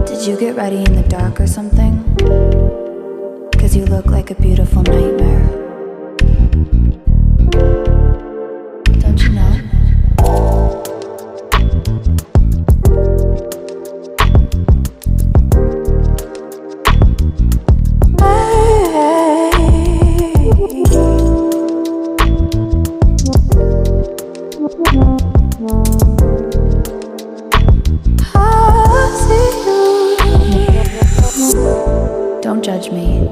Did you get ready in the dark or something? 'Cause you look like a beautiful nightmare. Don't you know? Don't judge me.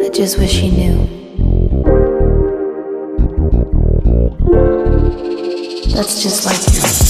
I just wish he knew. That's just like you.